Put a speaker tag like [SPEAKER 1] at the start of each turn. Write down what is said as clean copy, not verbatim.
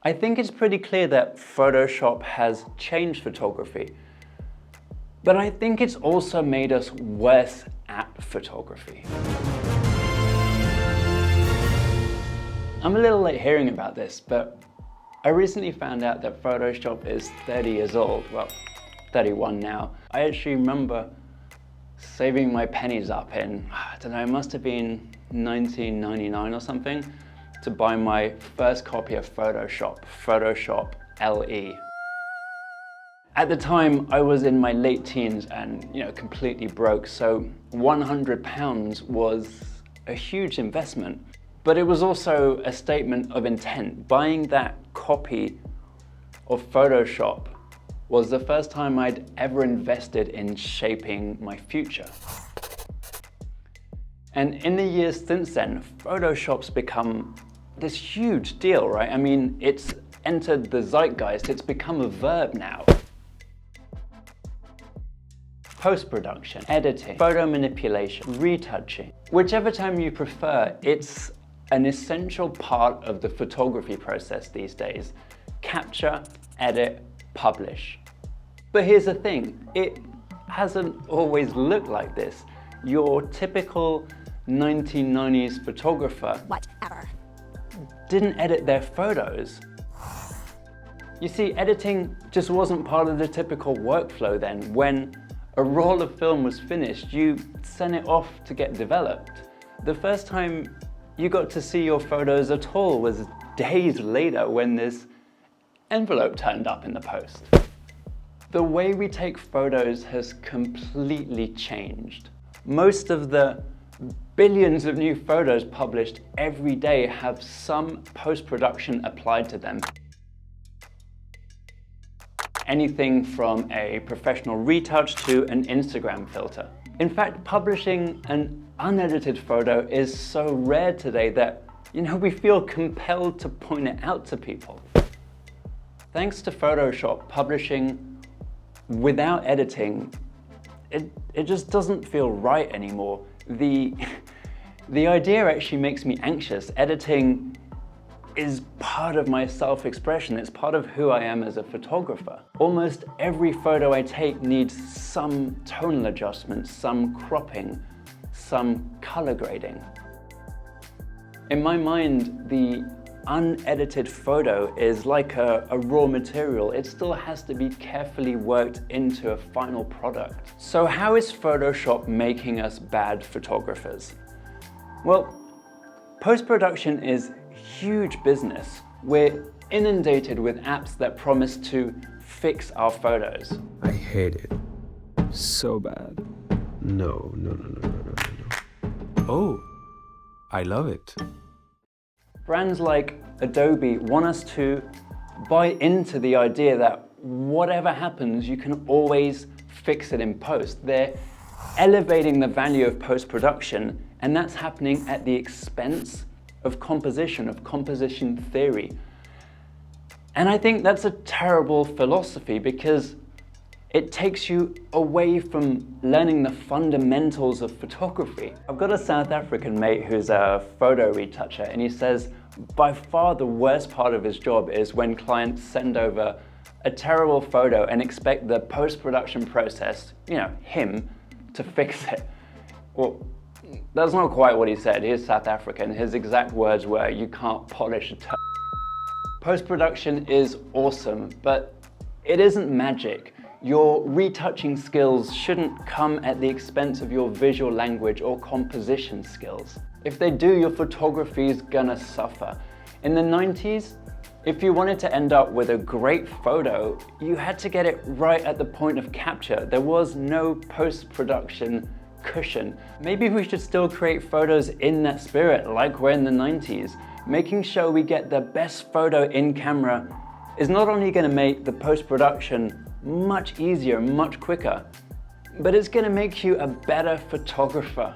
[SPEAKER 1] I think it's pretty clear that Photoshop has changed photography, but I think it's also made us worse at photography. I'm a little late hearing about this, but I recently found out that Photoshop is 30 years old. Well, 31 now. I actually remember saving my pennies up in, I don't know, it must have been 1999 or something, to buy my first copy of Photoshop, Photoshop LE. At the time, I was in my late teens and, completely broke, so £100 was a huge investment. But it was also a statement of intent. Buying that copy of Photoshop was the first time I'd ever invested in shaping my future. And in the years since then, Photoshop's become this huge deal, right? I mean, it's entered the zeitgeist, it's become a verb now. Post-production, editing, photo manipulation, retouching. Whichever term you prefer, it's an essential part of the photography process these days. Capture, edit, publish. But here's the thing, it hasn't always looked like this. Your typical 1990s photographer didn't edit their photos. You see, editing just wasn't part of the typical workflow then. When a roll of film was finished, you sent it off to get developed. The first time you got to see your photos at all was days later when this envelope turned up in the post. The way we take photos has completely changed. Most of the billions of new photos published every day have some post-production applied to them. Anything from a professional retouch to an Instagram filter. In fact, publishing an unedited photo is so rare today that, we feel compelled to point it out to people. Thanks to Photoshop, publishing without editing, it just doesn't feel right anymore. The idea actually makes me anxious. Editing is part of my self-expression. It's part of who I am as a photographer. Almost every photo I take needs some tonal adjustment, some cropping, some color grading. In my mind, the unedited photo is like a raw material. It still has to be carefully worked into a final product. So how is Photoshop making us bad photographers? Well, post-production is huge business. We're inundated with apps that promise to fix our photos.
[SPEAKER 2] I hate it. So bad. No. Oh, I love it.
[SPEAKER 1] Brands like Adobe want us to buy into the idea that whatever happens, you can always fix it in post. They're elevating the value of post-production, and that's happening at the expense of composition theory. And I think that's a terrible philosophy because it takes you away from learning the fundamentals of photography. I've got a South African mate who's a photo retoucher, and he says by far the worst part of his job is when clients send over a terrible photo and expect the post-production process, him, to fix it. Well, that's not quite what he said. He's South African. His exact words were, "You can't polish a toe." Post-production is awesome, but it isn't magic. Your retouching skills shouldn't come at the expense of your visual language or composition skills. If they do, your photography is gonna suffer. In the 90s, if you wanted to end up with a great photo, you had to get it right at the point of capture. There was no post-production cushion. Maybe we should still create photos in that spirit like we're in the 90s. Making sure we get the best photo in camera is not only gonna make the post-production much easier, much quicker, but it's gonna make you a better photographer.